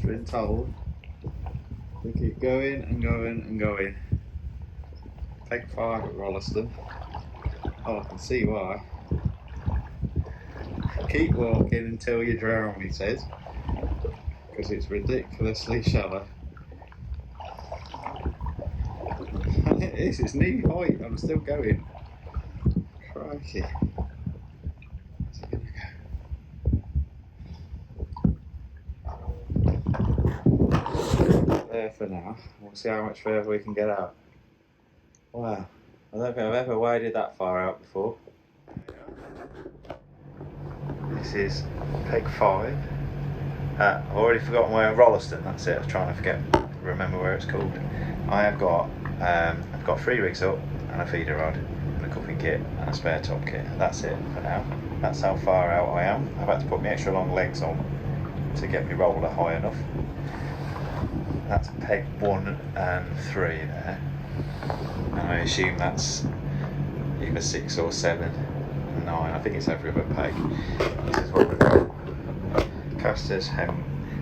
been told to keep going and going and going. Peg 5 at Rolleston. Oh, I can see why. Keep walking until you drown, he says, because it's ridiculously shallow. And it is, it's knee height, I'm still going. Crikey. Where's it gonna go? There for now. We'll see how much further we can get out. Wow, I don't think I've ever waded that far out before. This is peg 5. I've already forgotten where Rolleston, that's it. I was trying to remember where it's called. I've got 3 rigs up and a feeder rod and a cupping kit and a spare top kit. That's it for now. That's how far out I am. I've had to put my extra long legs on to get my roller high enough. That's peg 1 and 3 there. And I assume that's either 6 or 7, 9. I think it's every other peg. This is what we've got. Casters,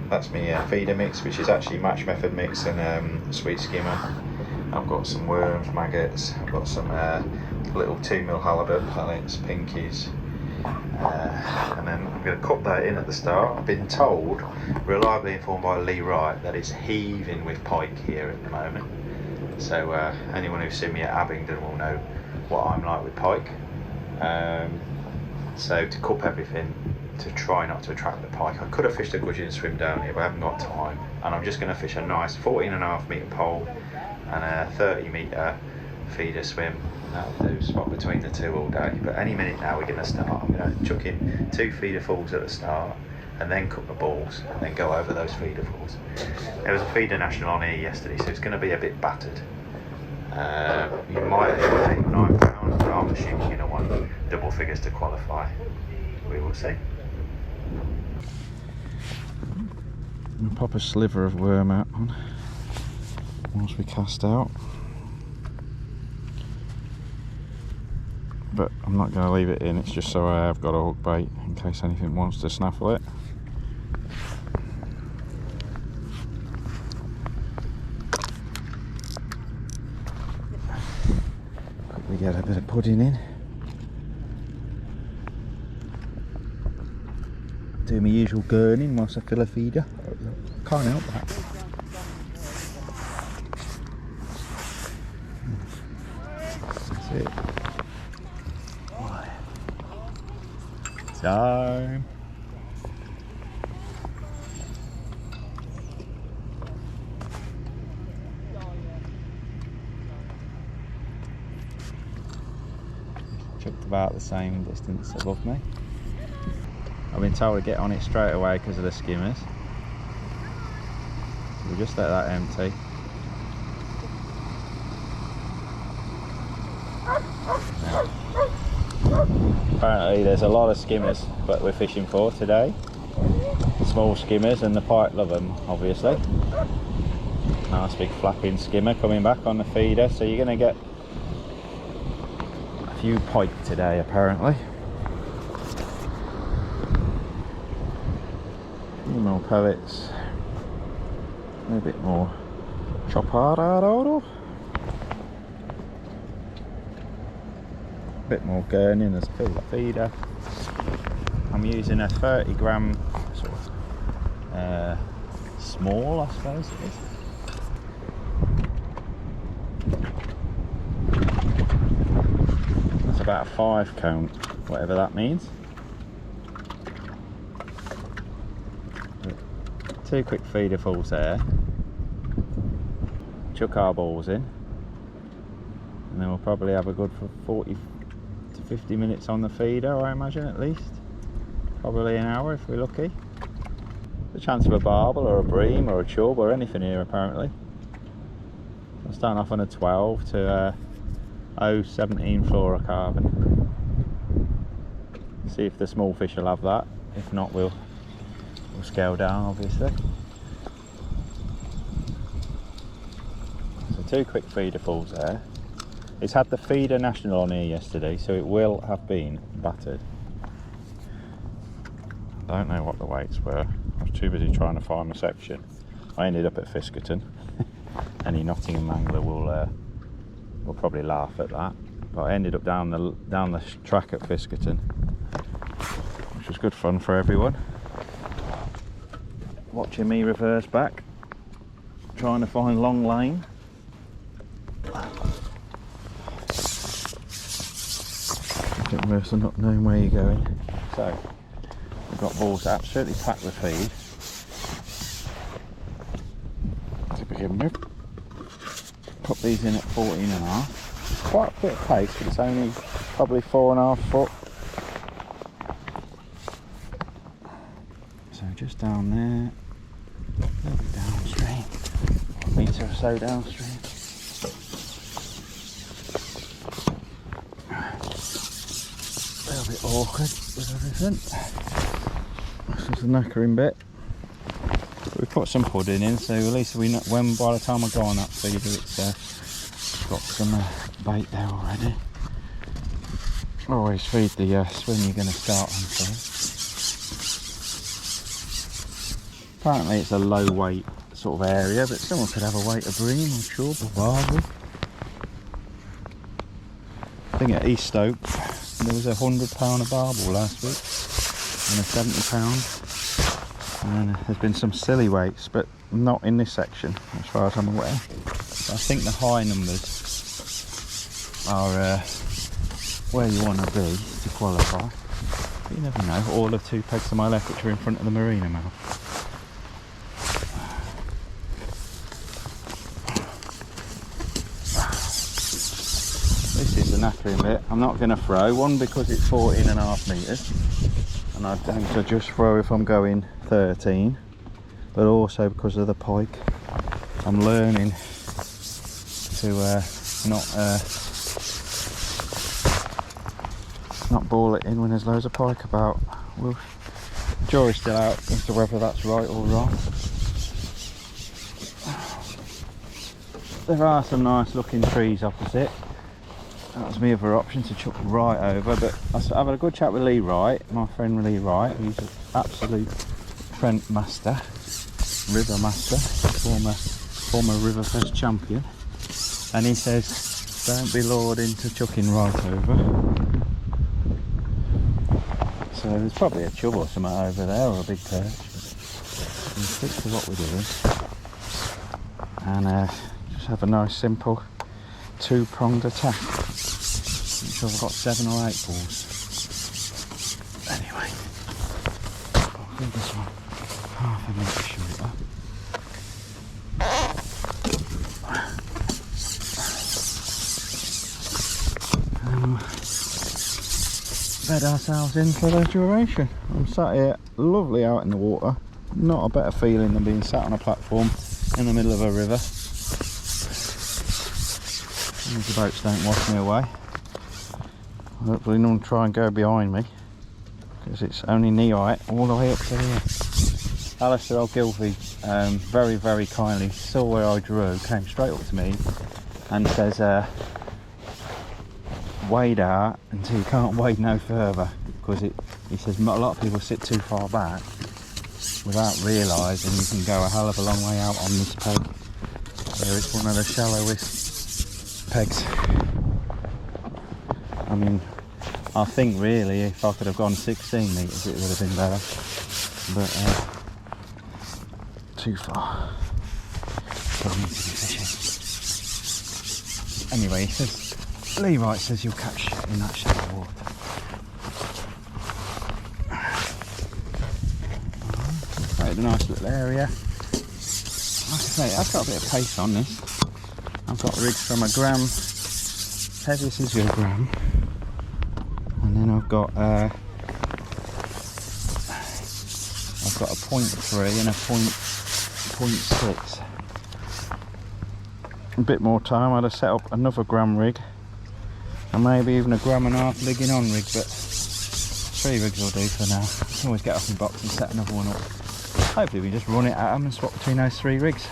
that's my feeder mix, which is actually match method mix and sweet skimmer. I've got some worms, maggots. I've got some little 2mm halibut pellets, pinkies. And then I'm going to cut that in at the start. I've been told, reliably informed by Lee Wright, that it's heaving with pike here at the moment. So anyone who's seen me at Abingdon will know what I'm like with pike. So to cup everything, to try not to attract the pike. I could have fished a gudgeon swim down here, but I haven't got time. And I'm just going to fish a nice 14.5 metre pole and a 30 metre feeder swim. That'll do, spot between the two all day. But any minute now we're going to start. I'm going to chuck in 2 feeder falls at the start and then cut the balls and then go over those feeder falls. There was a feeder national on here yesterday, so it's going to be a bit battered. You might hit £8 or £9, but I'm assuming you're going to want double figures to qualify. We will see. We'll pop a sliver of worm out on once we cast out. But I'm not going to leave it in, it's just so I have got a hook bait in case anything wants to snaffle it. Quickly get a bit of pudding in. Do my usual gurning whilst I fill a feeder. Can't help that. That's it. Time. Chucked about the same distance above me. I've been told to get on it straight away because of the skimmers. So we'll just let that empty. Apparently there's a lot of skimmers that we're fishing for today. Small skimmers, and the pike love them, obviously. Nice big flapping skimmer coming back on the feeder, so you're going to get a few pike today apparently. A few more pellets, a bit more chopparado. Bit more gurning as I fill the feeder. I'm using a 30 gram sort of small, I suppose it is. That's about a 5 count, whatever that means. 2 quick feeder falls there. Chuck our balls in, and then we'll probably have a good for 40 to 50 minutes on the feeder, I imagine, at least. Probably an hour if we're lucky. The chance of a barbel or a bream or a chub or anything here apparently. I'm starting off on a 12 to 0.17 fluorocarbon. See if the small fish will have that. If not, we'll scale down obviously. So 2 quick feeder falls there. It's had the feeder national on here yesterday, so it will have been battered. I don't know what the weights were. I was too busy trying to find my section. I ended up at Fiskerton. Any Nottingham angler will probably laugh at that. But I ended up down the track at Fiskerton, which was good fun for everyone. Watching me reverse back, trying to find Long Lane. Bit worse than not knowing where you're going. So we've got balls absolutely packed with feed to begin with. Put these in at 14.5. Quite a bit of pace, but it's only probably 4.5 foot. So just down there, a little bit downstream, a metre or so downstream. A little bit awkward with everything. This is the knackering bit. But we put some pudding in, so at least we know when by the time I go on that feeder it's got some bait there already. Always feed the swim you're going to start on first. Apparently it's a low weight sort of area, but someone could have a weight of bream or chub or barbel. I think at East Stoke there was a £100 of barbel last week and a £70, and there's been some silly weights, but not in this section as far as I'm aware. I think the high numbers are where you want to be to qualify. But you never know. All of 2 pegs to my left, which are in front of the marina mouth. This is the knackering bit. I'm not going to throw, one because it's 14.5 metres and I tend to just throw if I'm going 13, but also because of the pike. I'm learning to not ball it in when there's loads of pike about. Well, the jury's still out as to whether that's right or wrong. There are some nice looking trees opposite. That was my other option, to chuck right over, but I had a good chat with Lee Wright, my friend Lee Wright, who's an absolute Trent master, river master, former RiverFest champion, and he says don't be lured into chucking right over. So there's probably a chub or something over there, or a big perch. We'll stick to what we're doing and just have a nice simple 2-pronged attack. I'm sure I've got 7 or 8 balls. Anyway, I think this one half a metre shorter. Bed ourselves in for the duration. I'm sat here, lovely out in the water. Not a better feeling than being sat on a platform in the middle of a river. The boats don't wash me away. Hopefully none try and go behind me, because it's only knee height all the way up to here. Alistair O'Gilvey very, very kindly saw where I drew, came straight up to me and says, wade out until you can't wade no further, because he says a lot of people sit too far back without realising you can go a hell of a long way out on this peg. So it's one of the shallowest pegs. I mean, I think really if I could have gone 16 metres it would have been better, but too far. Don't need to be fishing. Anyway, he says, Lee Wright says you'll catch shit in that shallow water. Quite a nice little area. Like I say, I've got a bit of pace on this. I've got rigs from a gram, heaviest is your gram, and then I've got a 0.3 and a 0.6. A bit more time, I'd have set up another gram rig, and maybe even a gram and a half ligging on rig, but 3 rigs will do for now. I can always get off my box and set another one up. Hopefully we just run it at them and swap between those 3 rigs.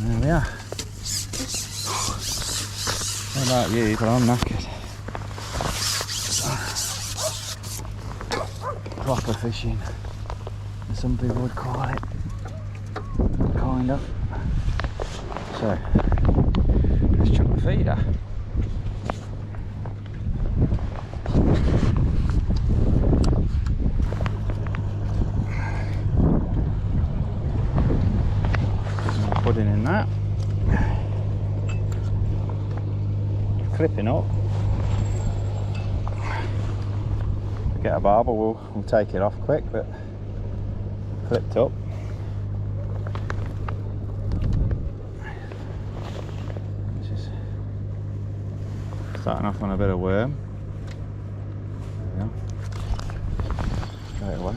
There we are. How about you, but I'm knackered. proper fishing, as some people would call it, kind of. So let's chuck the feeder. Pudding in that, clipping up. Get a barber, we'll take it off quick, but clipped up. Just starting off on a bit of worm. There we go. Straight away.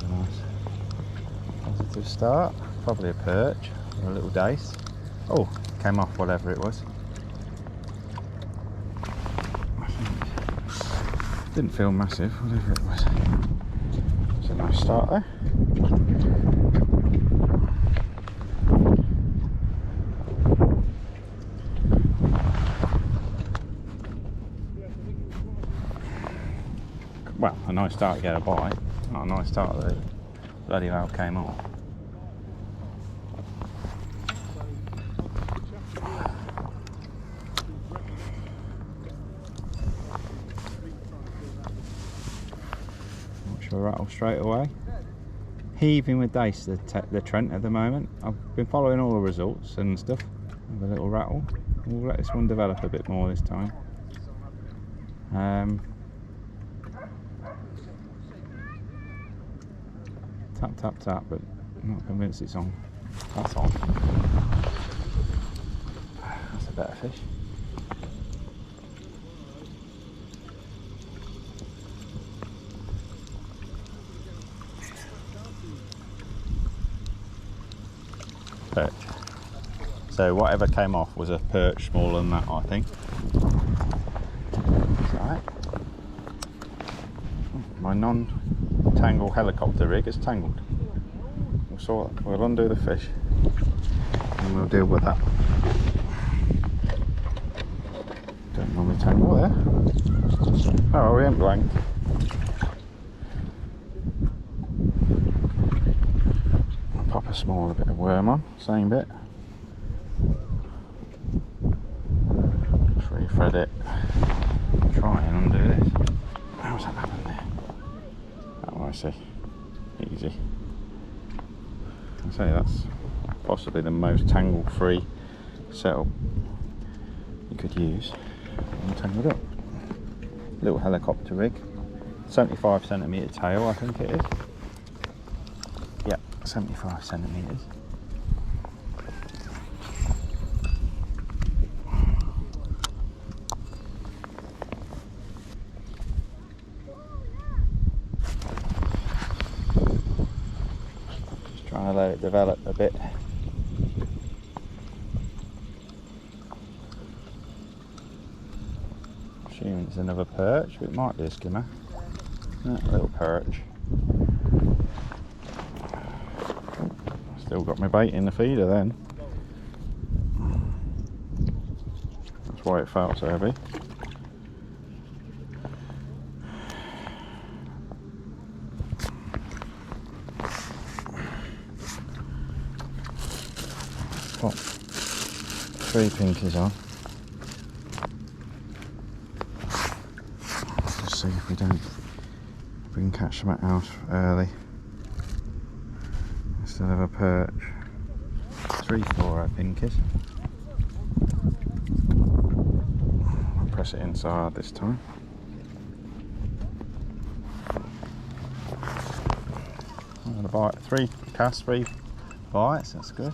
A nice positive start. Probably a perch or a little dace. Oh, came off whatever it was. Didn't feel massive, whatever it was. It's a nice start there. Well, a nice start to get a bite. Not a nice start that it bloody well came off. Rattle straight away. Heaving with dace, the Trent at the moment. I've been following all the results and stuff with a little rattle. We'll let this one develop a bit more this time. Tap tap tap, but I'm not convinced it's on. That's on. That's a better fish. Perch. So whatever came off was a perch smaller than that, I think. Right. My non-tangle helicopter rig is tangled. We'll undo the fish and we'll deal with that. Don't normally tangle there. Oh, we ain't blank. Pop a smaller bit of worm on, same bit. Just re-thread it. Try and undo this. How's that happen there? Oh, I see. Easy. I say that's possibly the most tangle-free setup you could use. Untangled up. Little helicopter rig. 75cm tail, I think it is. 75 centimetres. Just trying to let it develop a bit. Assuming it's another perch, but it might be a skimmer. A little perch. Still got my bait in the feeder then. That's why it felt so heavy. Pop 3 pinkies on. Just see if we can catch them out early. Still have a perch. 3 fluoro pinkies. I'll press it inside this time. I'm going to bite 3 casts, 3 bites, that's good.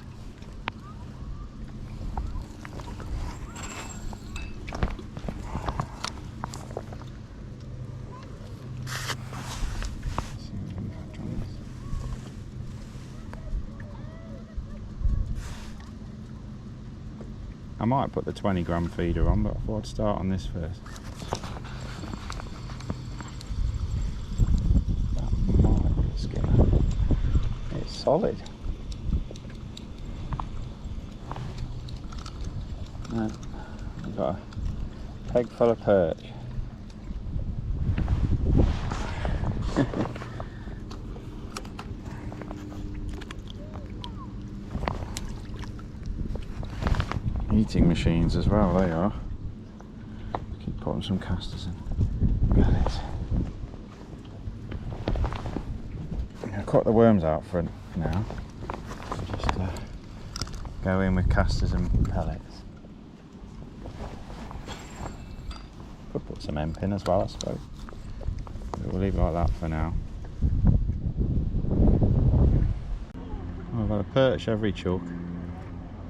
I might put the 20g feeder on, but I thought I'd start on this first. That might be a skimmer. It's solid. No, I've got a peg full of perch. Eating machines as well, they are. Keep putting some casters in. Pellets. I'll cut the worms out for now. Just go in with casters and pellets. Could put some hemp in as well, I suppose. But we'll leave it like that for now. I've got a perch every chuck.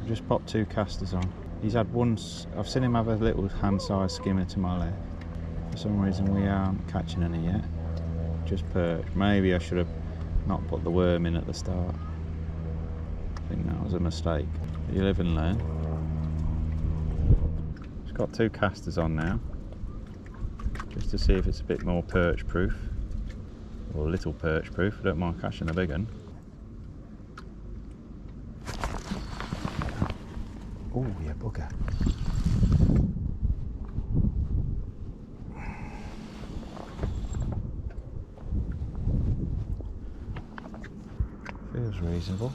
I've just popped 2 casters on. He's had one, I've seen him have a little hand-sized skimmer to my left. For some reason we aren't catching any yet. Just perch. Maybe I should have not put the worm in at the start. I think that was a mistake. But you live and learn. Just got 2 casters on now. Just to see if it's a bit more perch proof. Or a little perch proof. I don't mind catching a big one. Oh, yeah, bugger. Feels reasonable.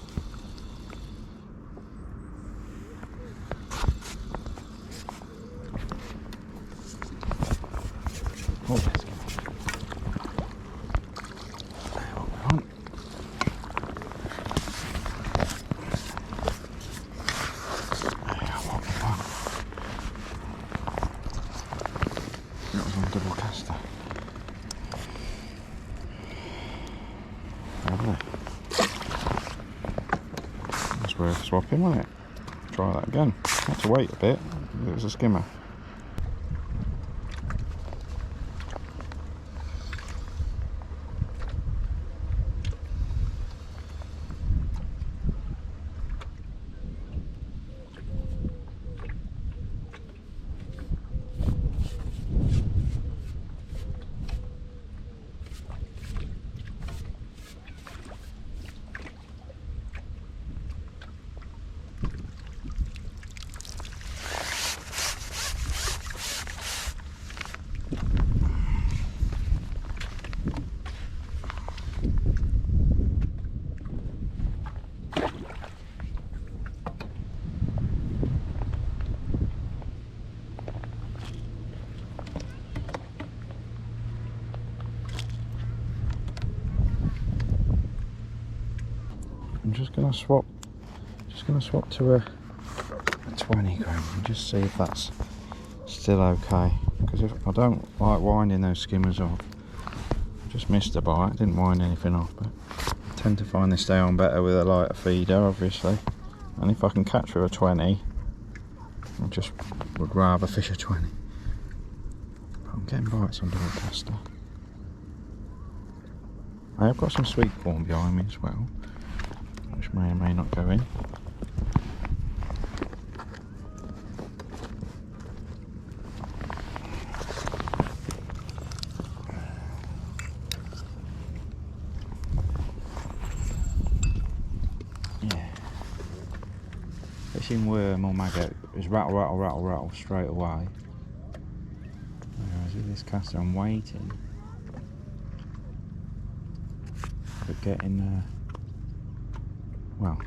Oh, yes. That's worth swapping, wasn't it? Try that again. Had to wait a bit. It was a skimmer. I'm just gonna swap to a 20 gram and just see if that's still okay. Because if I don't like winding those skimmers off, I just missed a bite, didn't wind anything off, but I tend to find they stay on better with a lighter feeder, obviously. And if I can catch with a 20, I just would rather fish a 20. But I'm getting bites on double caster. I have got some sweet corn behind me as well, which may or may not go in. Yeah. Fishing worm or maggot is rattle, rattle, rattle, rattle straight away. Whereas with this caster I'm waiting. But getting well,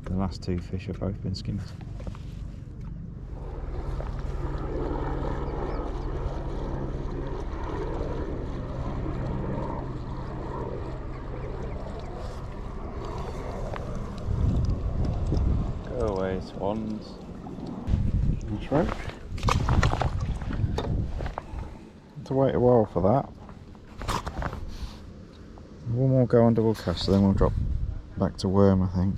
the last 2 fish have both been skimmers. Go away, swans. That's right. Have to wait a while for that. One more go on double caster, then we'll drop back to worm, I think.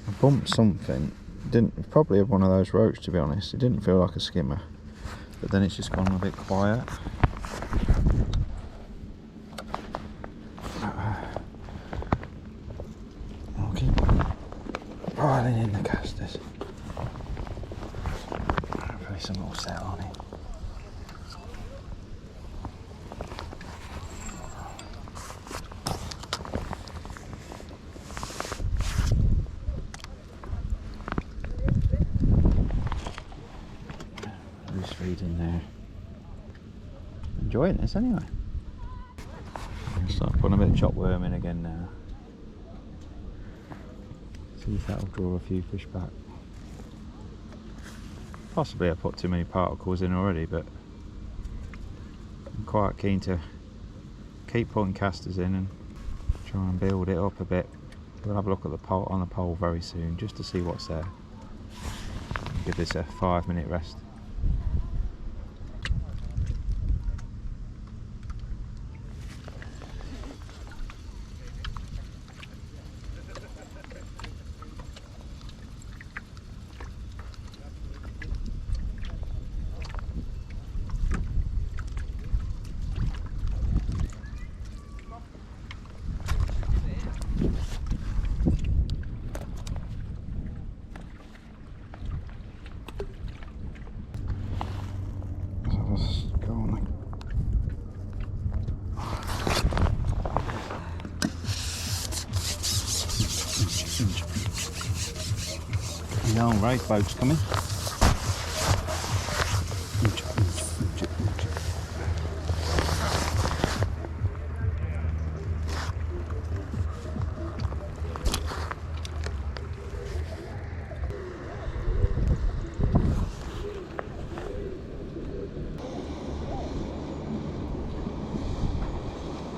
I bumped something. Didn't probably have one of those roach, to be honest. It didn't feel like a skimmer, but then it's just gone a bit quiet. I'll keep piling in the casters. Hopefully some will settle on it. Feed in there. Enjoying this anyway. Start putting a bit of chop worm in again now. See if that'll draw a few fish back. Possibly I put too many particles in already, but I'm quite keen to keep putting casters in and try and build it up a bit. We'll have a look at the pole on the pole very soon just to see what's there. Give this a 5-minute rest. The old race boat's coming.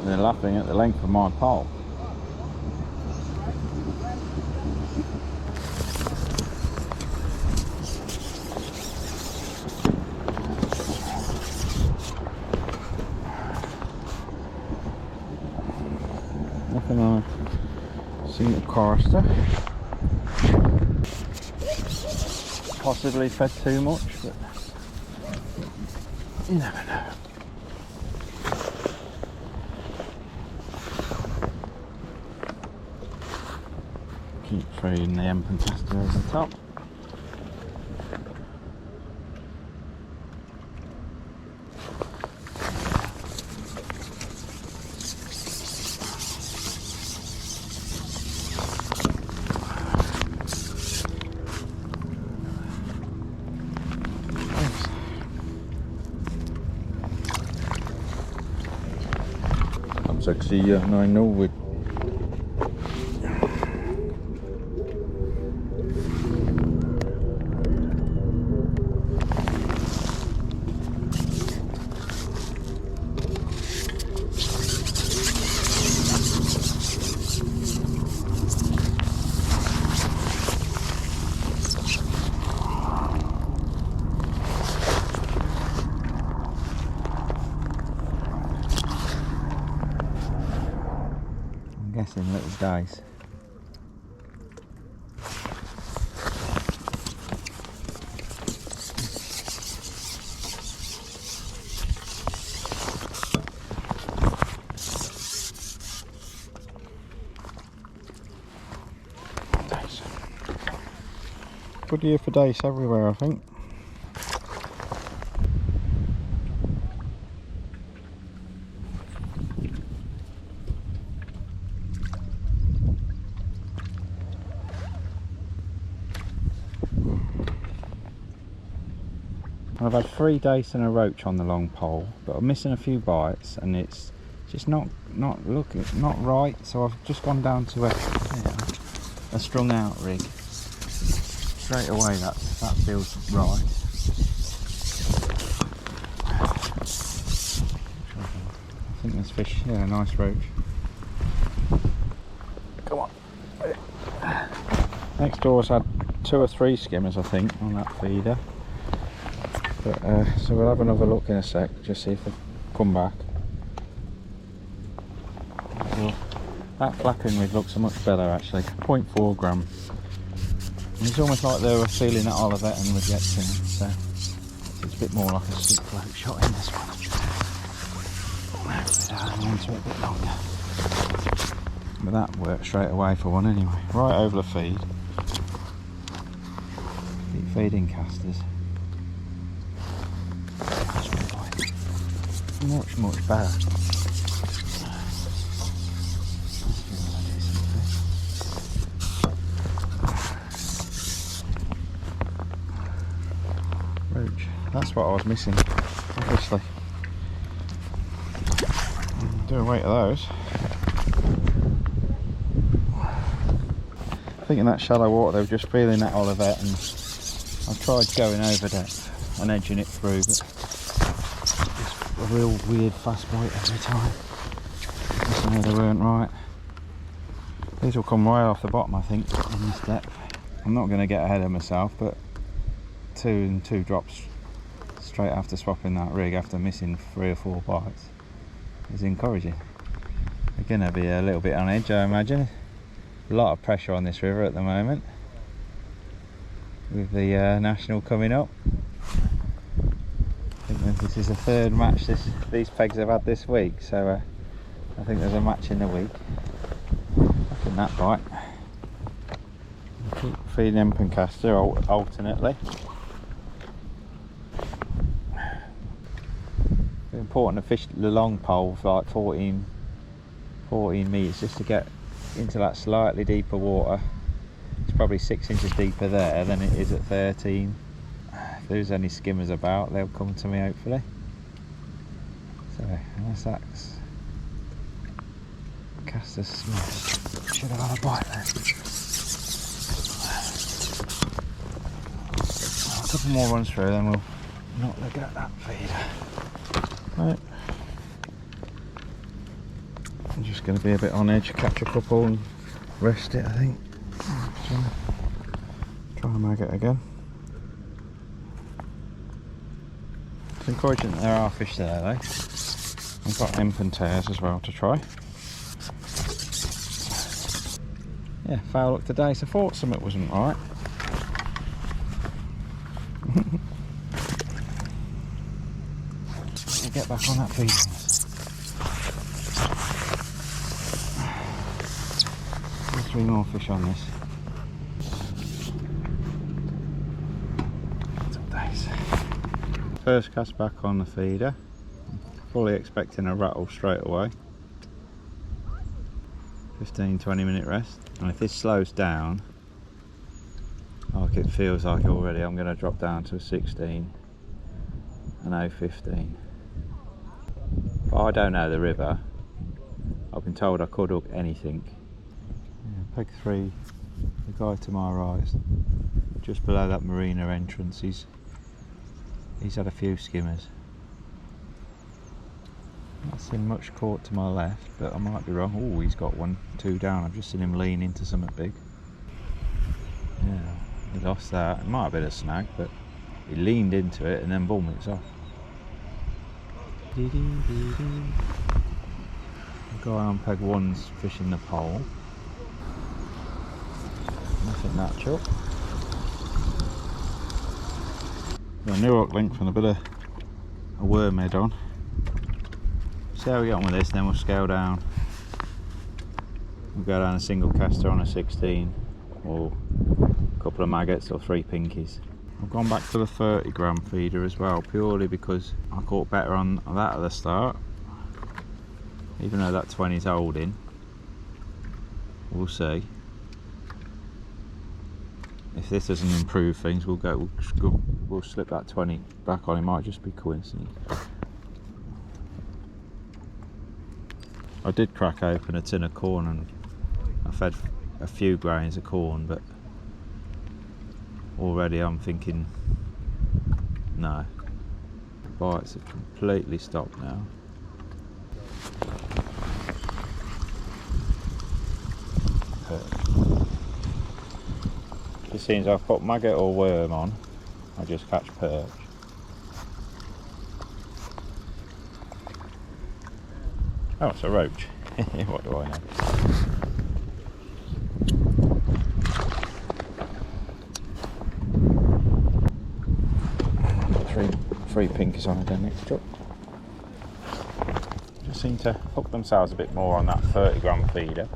They're laughing at the length of my pole. Nothing on a single chorister. Possibly fed too much, but you never know. Keep feeding the empen caster over the top. Sexy 9 Norway. Guessing little dace. Dace. Good year for dace everywhere, I think. I've had 3 dace and a roach on the long pole, but I'm missing a few bites, and it's just not right. So I've just gone down to a strung out rig. Straight away, that feels right. I think there's fish. Yeah, nice roach. Come on. Next door's had 2 or 3 skimmers, I think, on that feeder. But, so we'll have another look in a sec, just see if they come back. Well, that flapping rig looks much better actually, 0.4 gram. And it's almost like they were feeling at Olivet and rejecting it, so it's a bit more like a stick float shot in this one. Hopefully that'll hang on to it a bit longer. But that worked straight away for one anyway. Right over the feed. Keep feeding casters. Much better. Roach. That's what I was missing, obviously. And Do a weight of those. I think in that shallow water they were just feeling that olivet, and I tried going over depth and edging it through, but it's a real weird fast bite every time. So they weren't right. These will come right off the bottom, I think, in this depth. I'm not going to get ahead of myself, but 2 and 2 drops straight after swapping that rig after missing 3 or 4 bites is encouraging. They're going to be a little bit on edge, I imagine. A lot of pressure on this river at the moment with the national coming up. I think this is the 3rd match these pegs have had this week, so I think there's a match in the week. Look at that bite. Keep feeding imp and caster alternately. It's important to fish the long pole for like 14 metres just to get into that slightly deeper water. It's probably 6 inches deeper there than it is at 13. If there's any skimmers about, they'll come to me hopefully. So unless that's caster smash, should have had a bite there. A couple more runs through, then we'll not look at that feeder. Right. I'm just going to be a bit on edge, catch a couple and rest it, I think. So, try and mag it again. It's encouraging that there are fish there though. I've got imp and tears as well to try. Yeah, foul luck today, so I thought something wasn't right. We'll get back on that feed. 3 more fish on this. First cast back on the feeder. Fully expecting a rattle straight away. 15-20 minute rest, and if this slows down like it feels like already, I'm going to drop down to a 16 and a 15. But I don't know the river. I've been told I could hook anything. Yeah, peg 3, the guy to my right, just below that marina entrance, he's had a few skimmers. Not seen much caught to my left, but I might be wrong. Oh, he's got 1, 2 down. I've just seen him lean into something big. Yeah, he lost that. It might have been a snag, but he leaned into it and then boom, it's off. The guy on peg 1's fishing the pole. Nothing natural. Got a Newark link from a bit of a worm head on. See how we get on with this, then we'll scale down. We'll go down a single caster on a 16, or a couple of maggots or 3 pinkies. I've gone back to the 30 gram feeder as well, purely because I caught better on that at the start. Even though that 20's holding, we'll see. If this doesn't improve things, we'll slip that 20 back on. It might just be coincidence. I did crack open a tin of corn and I fed a few grains of corn, but already I'm thinking, no, bites have completely stopped now. It seems I've put maggot or worm on, I just catch perch. Oh, it's a roach. What do I know? Three pinkies on again next drop. Just seem to hook themselves a bit more on that 30 gram feeder.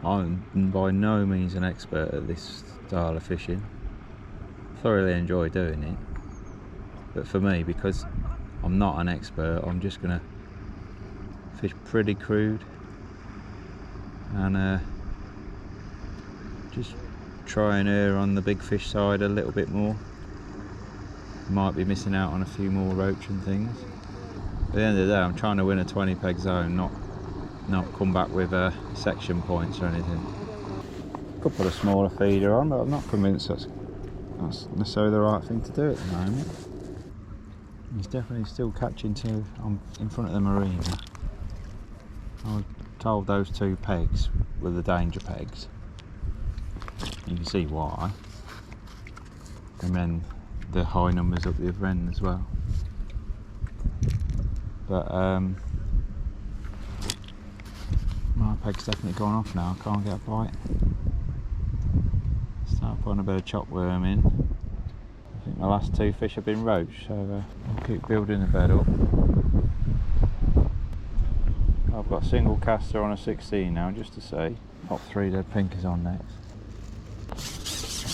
I'm by no means an expert at this style of fishing. Thoroughly enjoy doing it, but for me, because I'm not an expert, I'm just gonna fish pretty crude, and just try and err on the big fish side a little bit more. Might be missing out on a few more roach and things. At the end of the day, I'm trying to win a 20 peg zone, not come back with section points or anything. Could put a smaller feeder on, but I'm not convinced that's necessarily the right thing to do at the moment. He's definitely still catching two in front of the marina. I was told those 2 pegs were the danger pegs. You can see why. And then the high numbers up the other end as well. But my peg's definitely gone off now. I can't get a bite. Start putting a bit of chop worm in. I think the last 2 fish have been roach, so I'll keep building the bed up. I've got a single caster on a 16 now, just to see. Pop 3 dead pinkies on next.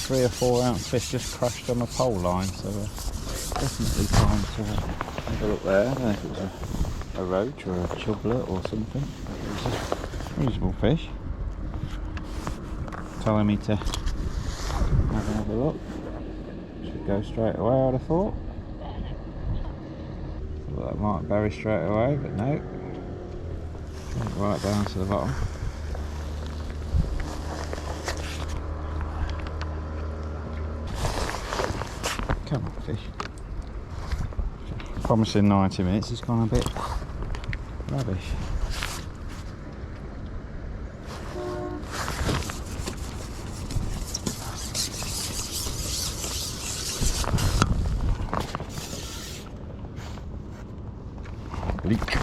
3 or 4 ounce fish just crashed on the pole line, so definitely time to have a look there. I don't know if it was a roach or a chublet or something. It was a reasonable fish. Telling me to have another look. Should go straight away, I'd have thought. Thought that might bury straight away, but no. Went right down to the bottom. Come on, fish. Promising 90 minutes, it's gone a bit rubbish. Leak.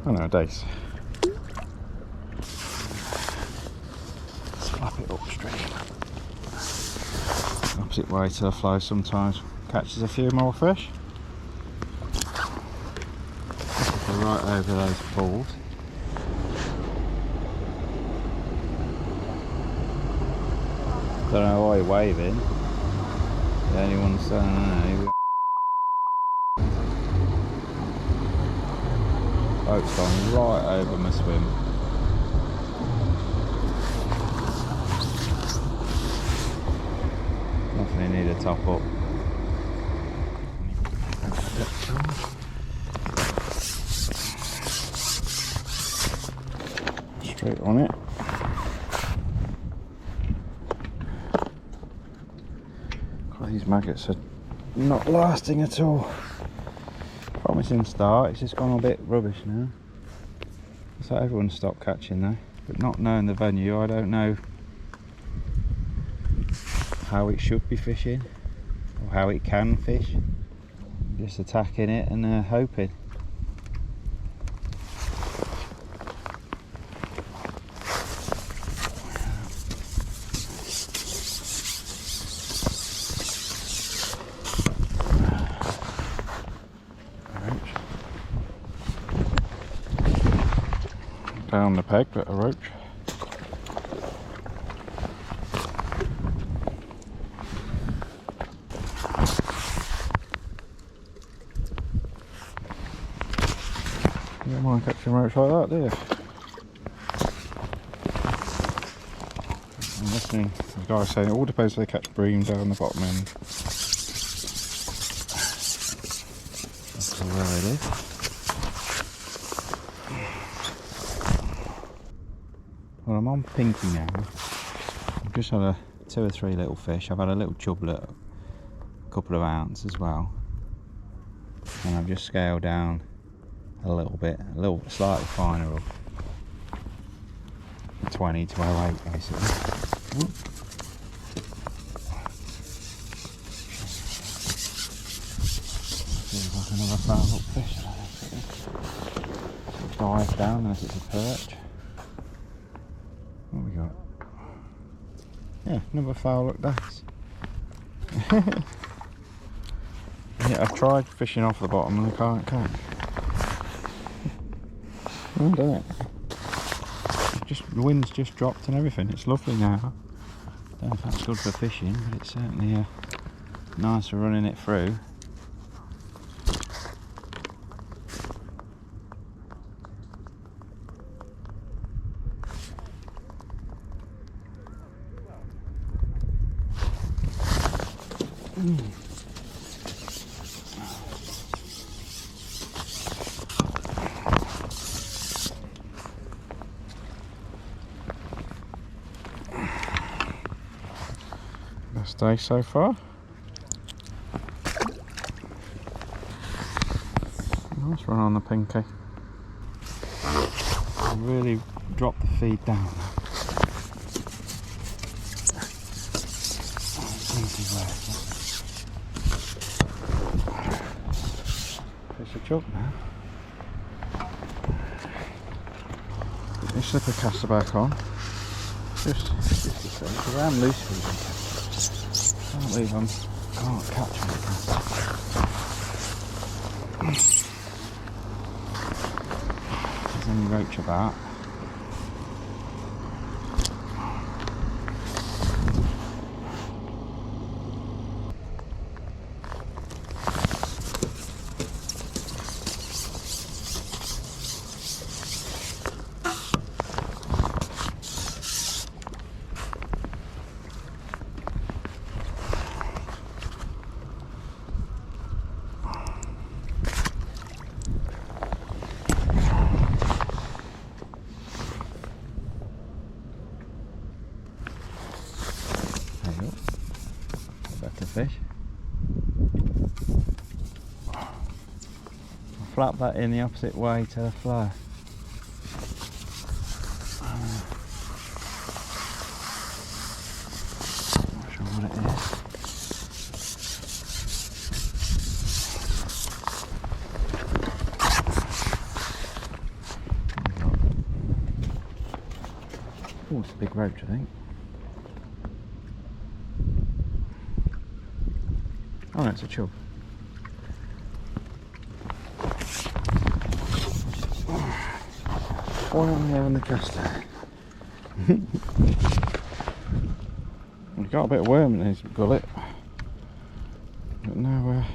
Oh no, dace. Slap it upstream. Opposite way to the flow sometimes catches a few more fish. Go right over those pools. Don't know why you're waving. The only one saying, boat's gone right over my swim. Definitely need a top up. Straight on it. God, these maggots are not lasting at all. Promising start, it's just gone a bit rubbish now. Looks like everyone's stopped catching though. But not knowing the venue, I don't know how it should be fishing or how it can fish. I'm just attacking it and hoping. Down the peg, but a roach. You don't mind catching a roach like that, do you? I'm listening to the guy saying it all depends if they catch bream down the bottom end. That's where it is. Well, I'm on pinky now. I've just had 2 or 3 little fish. I've had a little chublet, a couple of ounces as well. And I've just scaled down a little bit, slightly finer up. 20 to 08 basically. Seems like another foul hook fish. Dive down unless it's a perch. What we got? Yeah, another foul look dace. Yeah, I've tried fishing off the bottom and I can't catch. Oh, don't it? The wind's just dropped and everything. It's lovely now. Don't know if that's good for fishing, but it's certainly nice for running it through. Best day so far. Nice run on the pinky. Really drop the feed down. Fish a chub now. You slip a caster back on. Just a second, because I am loose feeding. Can't leave them. Can't catch them. There's any roach about. Fish. I'll flap that in the opposite way to the flow. Not sure what it is. Oh, it's a big roach, I think. Oh no, it's a chub. Why am I on the caster? He's got a bit of worm in his gullet, but no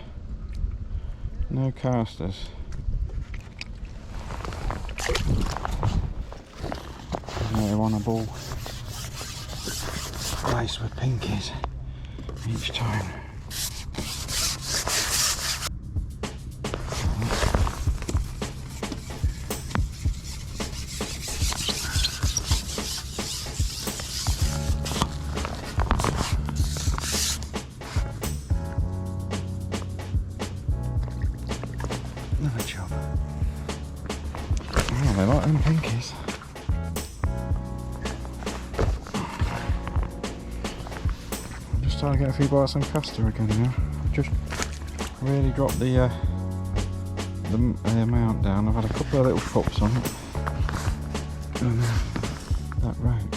casters. They want a ball laced with pinkies each time. Another chub. Oh, they like them pinkies. I'm just trying to get a few bites on caster again now. Just really dropped the amount down. I've had a couple of little cups on it. And that roach.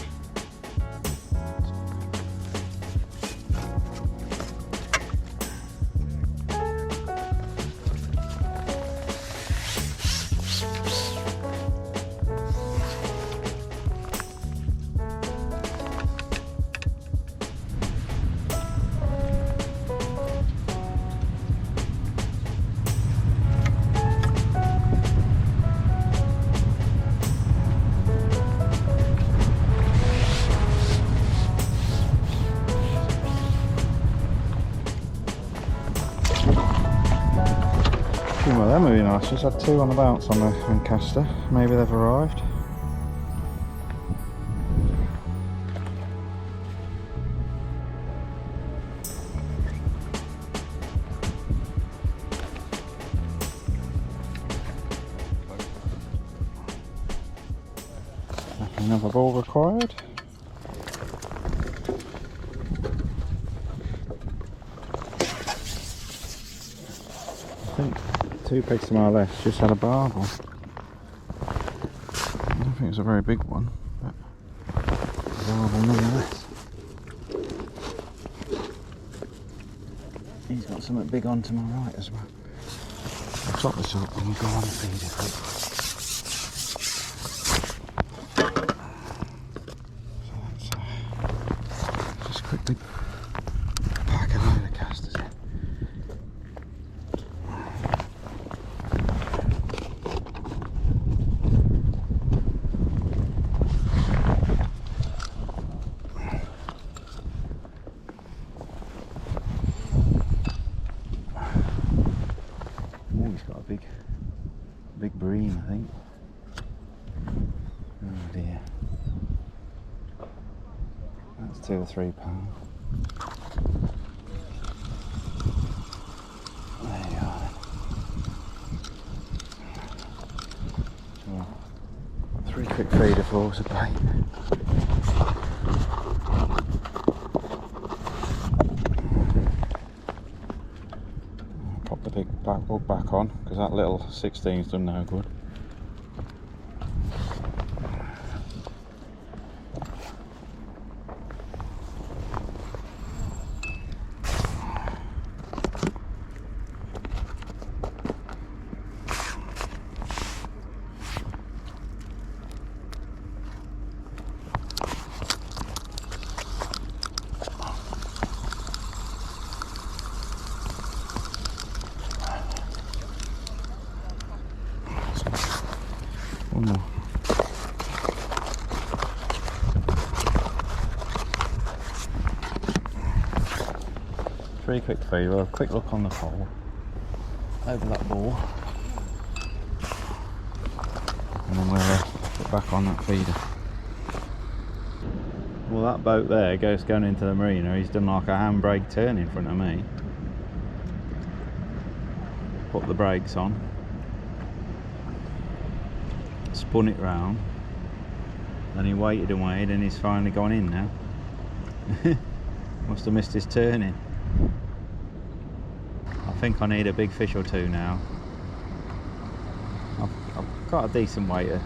Well, they're really nice. Just had two on the bounce on the caster. Maybe they've arrived. Another ball required. I think two pigs to my left just had a barbel. I don't think it's a very big one, but a barbel nonetheless. He's got something big on to my right as well. I'll top this up and we'll go on and feed it. So that's just quickly pack a load of casters in. bream, I think. Oh dear. That's 2 or 3 pounds. There you are. So, 3 quick feeder for a bait. Pop the big black hook back on because that little 16's done no good. One more. Three quick feed. We'll have a quick look on the pole over that ball, and then we'll put back on that feeder. Well, that boat there going into the marina. He's done like a handbrake turn in front of me. Put the brakes on. Spun it round, then he waited and waited, and he's finally gone in now. Must have missed his turning. I think I need a big fish or two now. I've got a decent weight of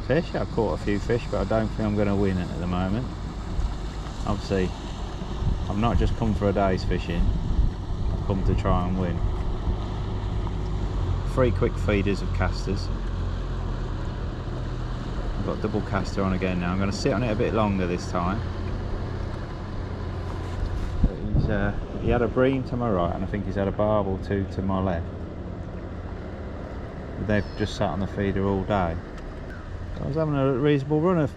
fish. I've caught a few fish, but I don't think I'm going to win it at the moment. Obviously, I've not just come for a day's fishing. I've come to try and win. 3 quick feeders of casters. I've got double caster on again now. I'm going to sit on it a bit longer this time. He had a bream to my right, and I think he's had a barb or 2 to my left. They've just sat on the feeder all day. I was having a reasonable run of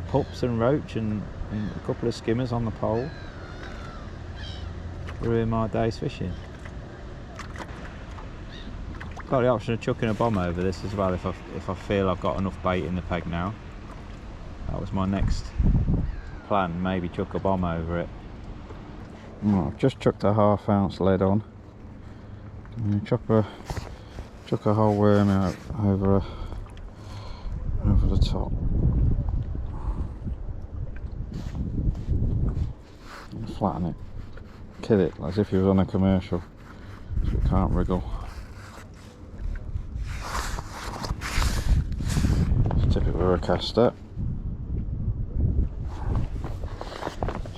pups and roach and a couple of skimmers on the pole. Ruined my day's fishing. Got the option of chucking a bomb over this as well if I feel I've got enough bait in the peg now. That was my next plan, maybe chuck a bomb over it. Well, I've just chucked a 1/2 ounce lead on. And chuck a whole worm out over the top. And flatten it. Kill it as if he was on a commercial. So it can't wriggle. Tip it with a caster.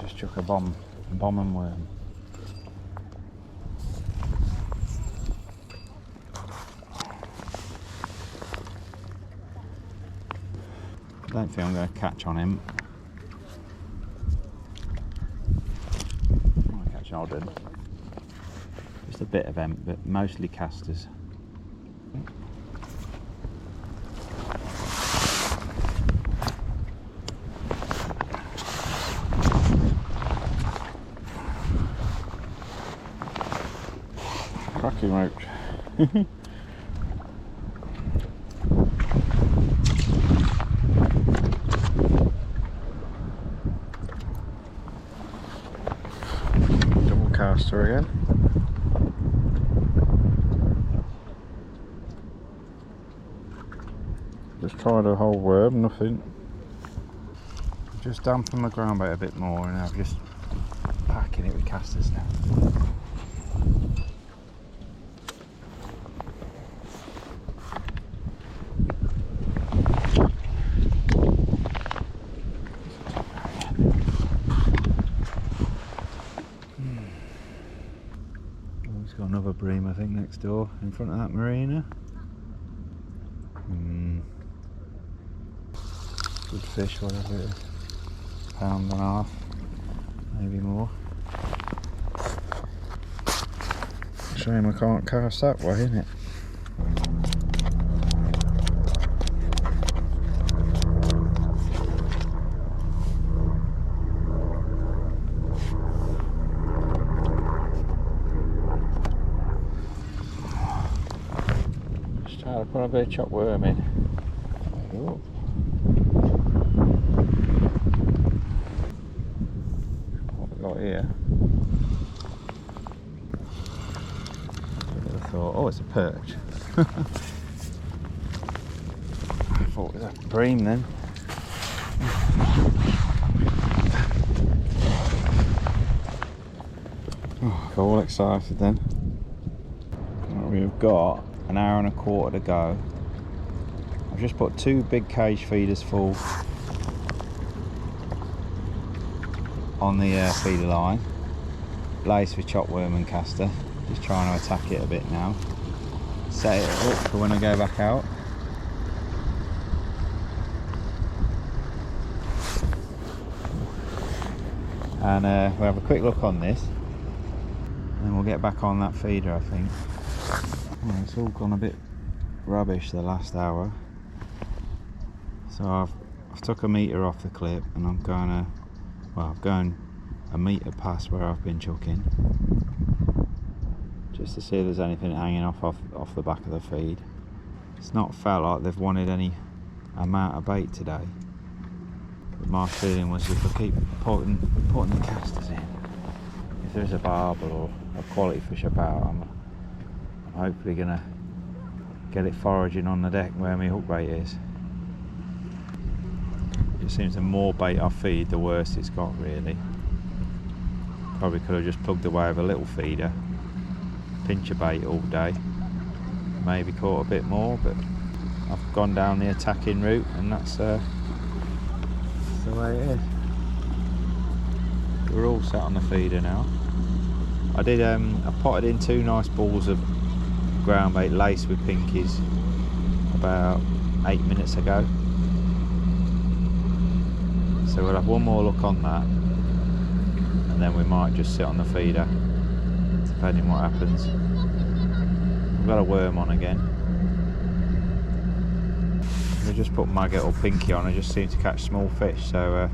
Just chuck a bomb and worm. I don't think I'm going to catch on him. I might catch an odd one. Just a bit of them, but mostly casters. Cracking roach. Double caster again. Just tried a whole worm, nothing. Just dampen my ground bait a bit more, and I'm just packing it with casters now. Got another bream I think next door in front of that marina. Good fish, whatever it is. £1.5, maybe more. Shame I can't cast that way, isn't it? I'll put a bit of chopped worm in. Oh. What have we got here? I thought, oh, it's a perch. I thought it was a bream then. Oh, got all excited then. Well, we've got an hour and a quarter to go. I've just put 2 big cage feeders full on the feeder line, laced with chopped worm and castor. Just trying to attack it a bit now. Set it up for when I go back out. And we'll have a quick look on this, and then we'll get back on that feeder, I think. Well, it's all gone a bit rubbish the last hour, so I've took a metre off the clip, and I'm going to, well, I'm going a metre past where I've been chucking, just to see if there's anything hanging off the back of the feed. It's not felt like they've wanted any amount of bait today. But my feeling was if I keep putting the casters in, if there's a barbel or a quality fish about, I'm hopefully going to get it foraging on the deck where my hook bait is. It seems the more bait I feed, the worse it's got, really. Probably could have just plugged away with a little feeder, pinch of bait all day, maybe caught a bit more, but I've gone down the attacking route, and that's the way it is. We're all set on the feeder now. I potted in 2 nice balls of ground bait laced with pinkies about 8 minutes ago, so we'll have one more look on that, and then we might just sit on the feeder depending what happens. We've got a worm on again. We just put maggot or pinky on, I just seem to catch small fish, so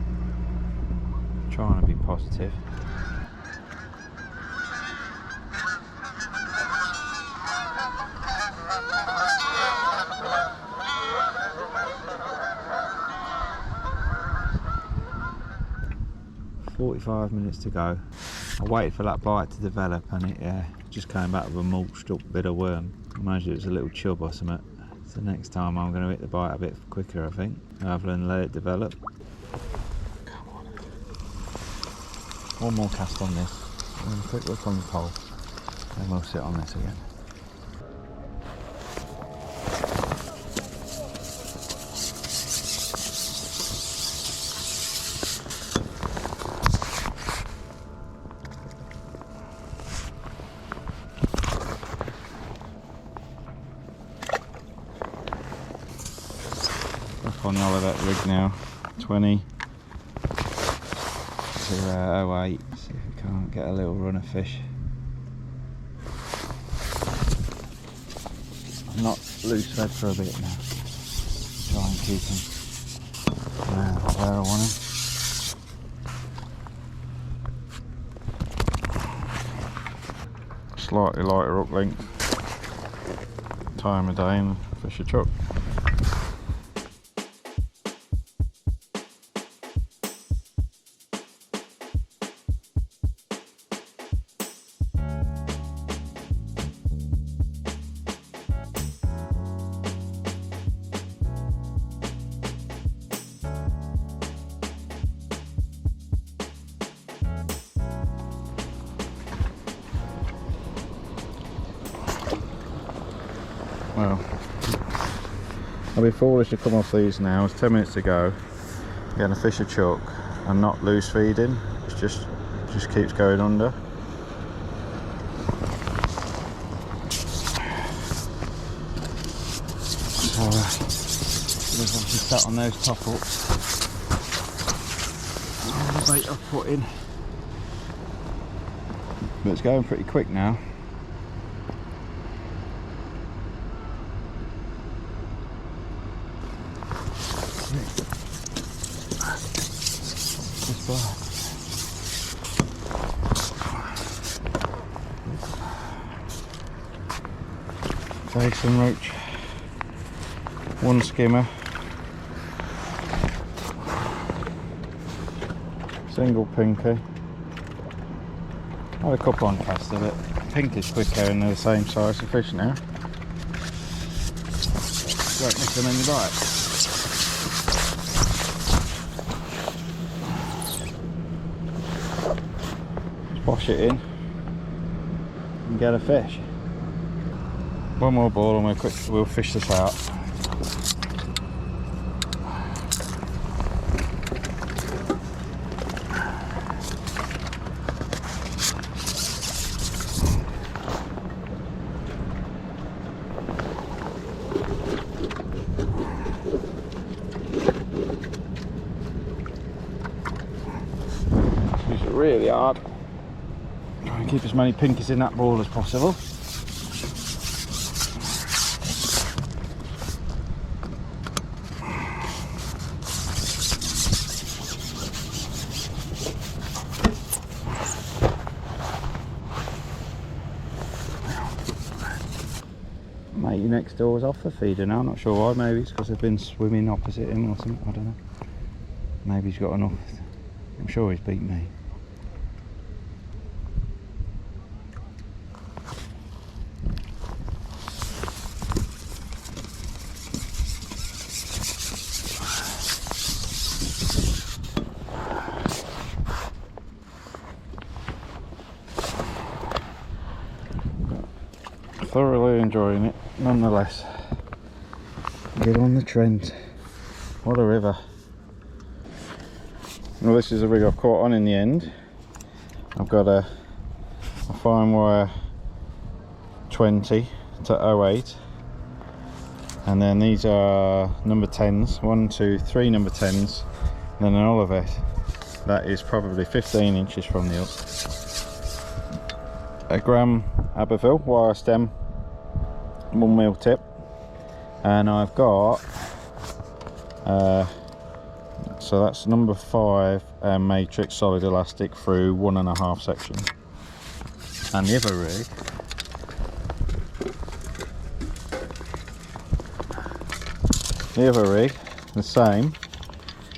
trying to be positive. "45 minutes to go." I waited for that bite to develop, and it just came back with a mulched up bit of worm. I imagine it was a little chub or something. So next time I'm going to hit the bite a bit quicker, I think, rather than let it develop. Come on. One more cast on this, and a quick look on the pole, then we'll sit on this again. On the Olivet rig now, 20 to 08. See if we can't get a little run of fish. I'm not loose fed for a bit now. Try and keep them where I want them. Slightly lighter up length. Time of day and the fish are chuck. Well, I'll be foolish to come off these now. It's 10 minutes to go. Getting a fish a chuck and not loose feeding. It just keeps going under. So we've obviously sat on those top ups. All the bait I've put in. But it's going pretty quick now. Dace and roach. one skimmer, single pinky. Had a couple on cast of it. Pink is quicker and they're the same size of fish now. Don't miss them any bites. Just wash it in and get a fish. One more ball and we'll fish this out. It's really hard. Try and keep as many pinkies in that ball as possible. Mate next door is off the feeder now, not sure why. Maybe it's because they've been swimming opposite him or something, I don't know. Maybe he's got enough. I'm sure he's beat me. Thoroughly enjoying it nonetheless. Get on the Trent. What a river. Well, this is a rig I've caught on in the end. I've got a fine wire 20 to 08, and then these are number 10s, 1, 2, 3 number 10s, and then an Olivet that is probably 15 inches from the up. A gram Aberville wire stem, 1mm tip, and I've got so that's number 5 matrix solid elastic through 1.5 section. And the other rig, the same.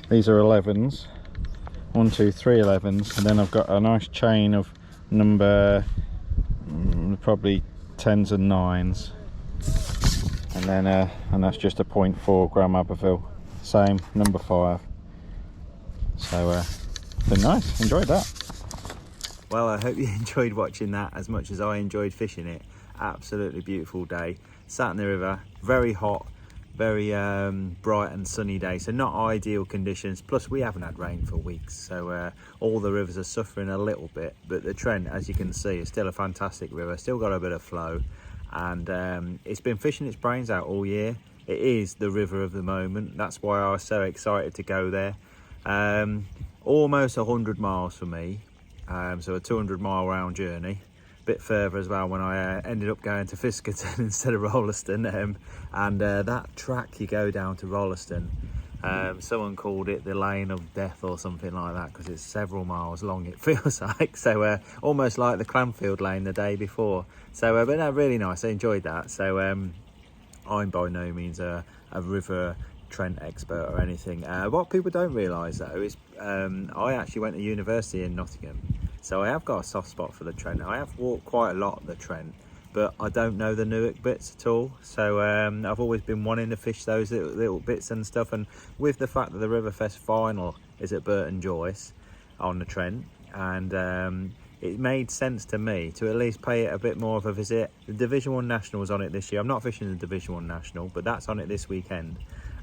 These are 11s, 1, 2, 3 11s, and then I've got a nice chain of number probably 10s and 9s, and then and that's just a 0.4 gram Aberville, same number 5. So been nice, enjoyed that. Well, I hope you enjoyed watching that as much as I enjoyed fishing it. Absolutely beautiful day, sat in the river, very hot, very bright and sunny day, so not ideal conditions, plus we haven't had rain for weeks, so all the rivers are suffering a little bit, but the Trent, as you can see, is still a fantastic river, still got a bit of flow, and it's been fishing its brains out all year. It is the river of the moment, that's why I was so excited to go there. Almost 100 miles for me, so a 200-mile round journey. Bit further as well when I ended up going to Fiskerton instead of Rolleston, and that track you go down to Rolleston, someone called it the lane of death or something like that, because it's several miles long, it feels like, so almost like the Cranfield lane the day before. So but no, really nice, I enjoyed that. So I'm by no means a River Trent expert or anything. What people don't realise though is I actually went to university in Nottingham, so I have got a soft spot for the Trent. I have walked quite a lot the Trent, but I don't know the Newark bits at all, so I've always been wanting to fish those little bits and stuff, and with the fact that the RiverFest final is at Burton Joyce on the Trent, and it made sense to me to at least pay it a bit more of a visit. The Division 1 National was on it this year. I'm not fishing the Division 1 National, but that's on it this weekend,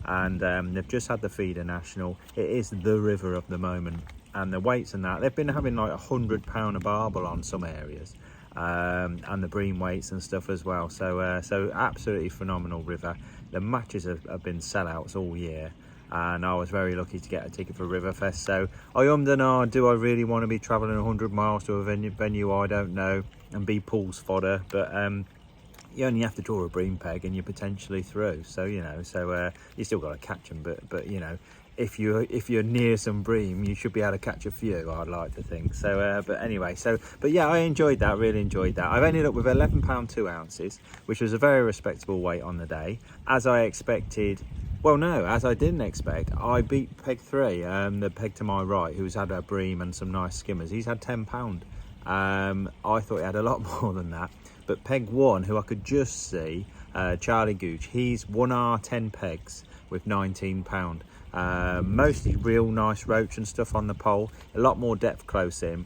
and they've just had the feeder national. It is the river of the moment, and the weights and that, they've been having like 100-pound a barbel on some areas, and the bream weights and stuff as well, so so absolutely phenomenal river. The matches have been sellouts all year, and I was very lucky to get a ticket for RiverFest. So I ummed and ahed, do I really want to be travelling 100 miles to a venue I don't know and be pools fodder, but you only have to draw a bream peg and you're potentially through, so you know, so you still got to catch them, but you know, if you're near some bream, you should be able to catch a few, I'd like to think. So but anyway, but yeah, I enjoyed that, really enjoyed that. I've ended up with 11 pound 2 ounces, which was a very respectable weight on the day, as I expected. Well, no, as I didn't expect. I beat peg 3, the peg to my right, who's had a bream and some nice skimmers. He's had 10 pound. I thought he had a lot more than that, but peg 1, who I could just see, Charlie Gooch, he's 1R 10 pegs with 19 pound. Mostly real nice roach and stuff on the pole, a lot more depth close in,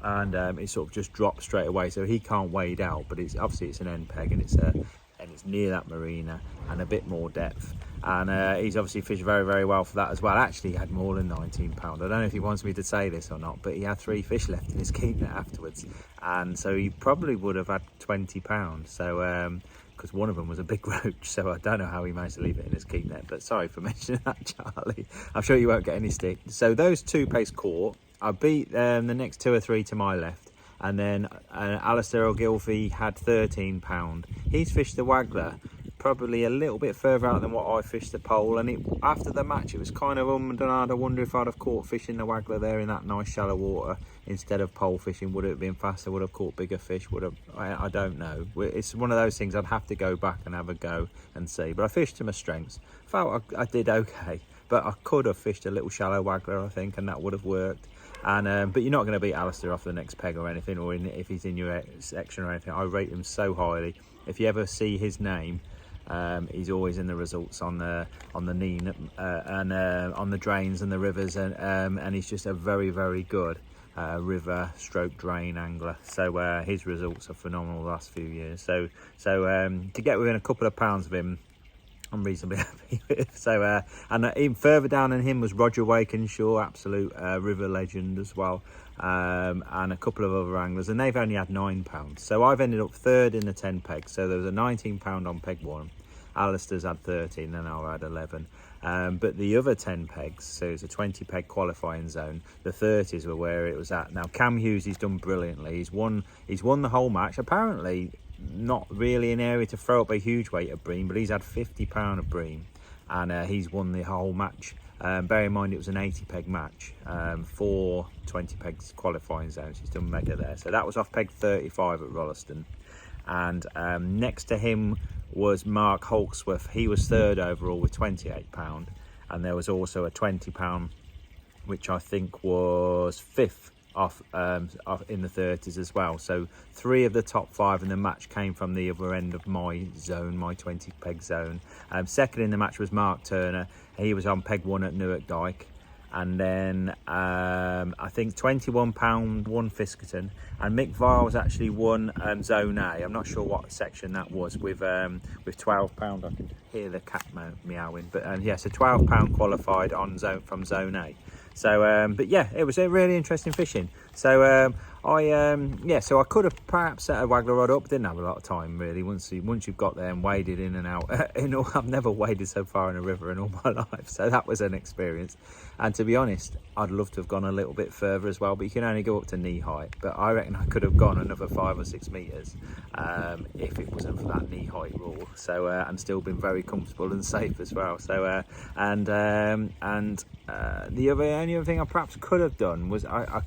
and it sort of just drops straight away, so he can't wade out, but it's obviously it's an end peg, and it's near that marina and a bit more depth, and he's obviously fished very, very well for that as well. Actually, he had more than 19 pound. I don't know if he wants me to say this or not, but he had 3 fish left in his keep net afterwards, and so he probably would have had 20 pounds. So because one of them was a big roach, so I don't know how he managed to leave it in his keep net, but sorry for mentioning that, Charlie. I'm sure you won't get any stick. So those 2 pace caught. I beat the next 2 or 3 to my left, and then Alistair O'Gilfie had 13 pound. He's fished the waggler probably a little bit further out than what I fished the pole, and after the match it was kind of and I wonder if I'd have caught fish in the waggler there in that nice shallow water instead of pole fishing. Would it have been faster? Would have caught bigger fish? I don't know. It's one of those things I'd have to go back and have a go and see, but I fished to my strengths. Felt I did okay, but I could have fished a little shallow waggler, I think, and that would have worked. And but you're not going to beat Alistair off the next peg or anything, or if he's in your section or anything. I rate him so highly. If you ever see his name, he's always in the results on the Neen and on the drains and the rivers, and he's just a very, very good river stroke drain angler. So his results are phenomenal the last few years. So to get within a couple of pounds of him, I'm reasonably happy with. So and even further down than him was Roger Wakenshaw, absolute river legend as well, and a couple of other anglers, and they've only had 9 pounds. So I've ended up 3rd in the 10 pegs. So there was a 19 pound on peg 1. Alistair's had 13, and I had 11. But the other 10 pegs, so it's a 20 peg qualifying zone, the 30s were where it was at. Now Cam Hughes, he's done brilliantly. He's won the whole match. Apparently not really an area to throw up a huge weight of bream, but he's had 50 pound of bream, and he's won the whole match. Bear in mind it was an 80 peg match, 4 20 pegs qualifying zones. He's done mega there. So that was off peg 35 at Rolleston, and next to him was Mark Hawksworth. He was 3rd overall with 28 pound, and there was also a 20 pound which I think was 5th off in the 30s as well. So 3 of the top 5 in the match came from the other end of my zone, my 20 peg zone. Second in the match was Mark Turner. He was on peg 1 at Newark Dyke, and then I think 21 pound won Fiskerton, and Mick Viles actually won zone A. I'm not sure what section that was, with 12 pound. I can hear the cat meowing, but yeah, so 12 pound qualified on from zone A. So but yeah, it was a really interesting fishing. So so I could have perhaps set a waggler rod up. Didn't have a lot of time really. Once you've got there and waded in and out, I've never waded so far in a river in all my life. So that was an experience. And to be honest, I'd love to have gone a little bit further as well, but you can only go up to knee height. But I reckon I could have gone another 5 or 6 meters if it wasn't for that knee height rule. So and still been very comfortable and safe as well. So the only other thing I perhaps could have done was I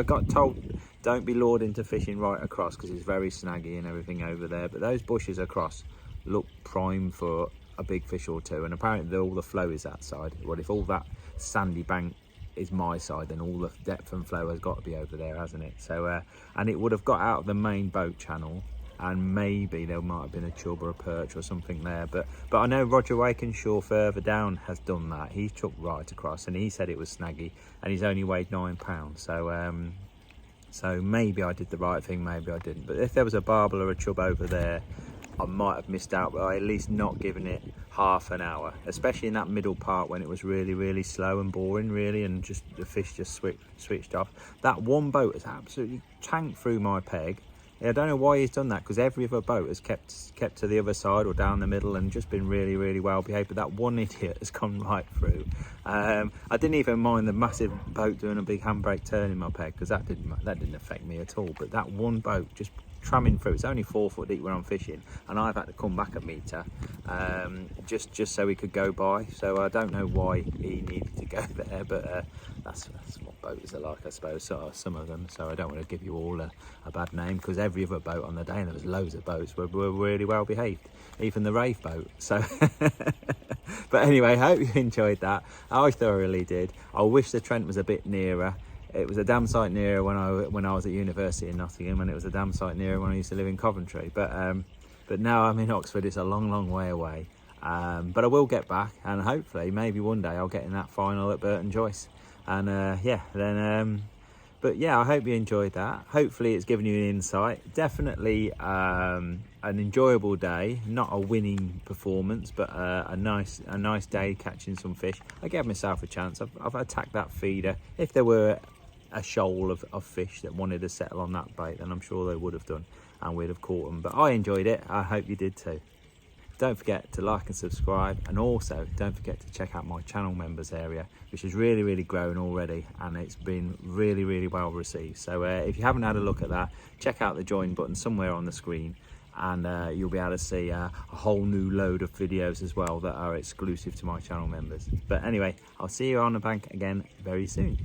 got told don't be lured into fishing right across because it's very snaggy and everything over there, but those bushes across look prime for a big fish or two, and apparently all the flow is that side. Well, if all that sandy bank is my side, then all the depth and flow has got to be over there, hasn't it? So and it would have got out of the main boat channel, and maybe there might have been a chub or a perch or something there, but I know Roger Wakenshaw further down has done that. He took right across and he said it was snaggy, and he's only weighed 9 pounds. So maybe I did the right thing, maybe I didn't. But if there was a barbel or a chub over there, I might have missed out by at least not giving it half an hour, especially in that middle part when it was really, really slow and boring, really, and just the fish just switched off. That one boat has absolutely tanked through my peg. I don't know why he's done that, because every other boat has kept to the other side or down the middle and just been really, really well behaved, but that one idiot has gone right through. I didn't even mind the massive boat doing a big handbrake turn in my peg, because that didn't affect me at all, but that one boat just tramming through. It's only 4 foot deep when I'm fishing, and I've had to come back a metre just so he could go by. So I don't know why he needed to go there, but that's what boats are like, I suppose. So some of them. So I don't want to give you all a bad name, because every other boat on the day, and there was loads of boats, were really well behaved, even the Rave boat. So but anyway, I hope you enjoyed that. I thoroughly did. I wish the Trent was a bit nearer. It was a damn sight nearer when I was at university in Nottingham, and it was a damn sight nearer when I used to live in Coventry. But now I'm in Oxford. It's a long way away. But I will get back, and hopefully maybe one day I'll get in that final at Burton Joyce. And but yeah, I hope you enjoyed that. Hopefully it's given you an insight. Definitely an enjoyable day, not a winning performance, but a nice day catching some fish. I gave myself a chance. I've attacked that feeder. If there were a shoal of fish that wanted to settle on that bait, then I'm sure they would have done, and we'd have caught them. But I enjoyed it. I hope you did too. Don't forget to like and subscribe, and also don't forget to check out my channel members area, which has really grown already, and it's been really well received. So if you haven't had a look at that, check out the join button somewhere on the screen, and you'll be able to see a whole new load of videos as well that are exclusive to my channel members. But anyway, I'll see you on the bank again very soon.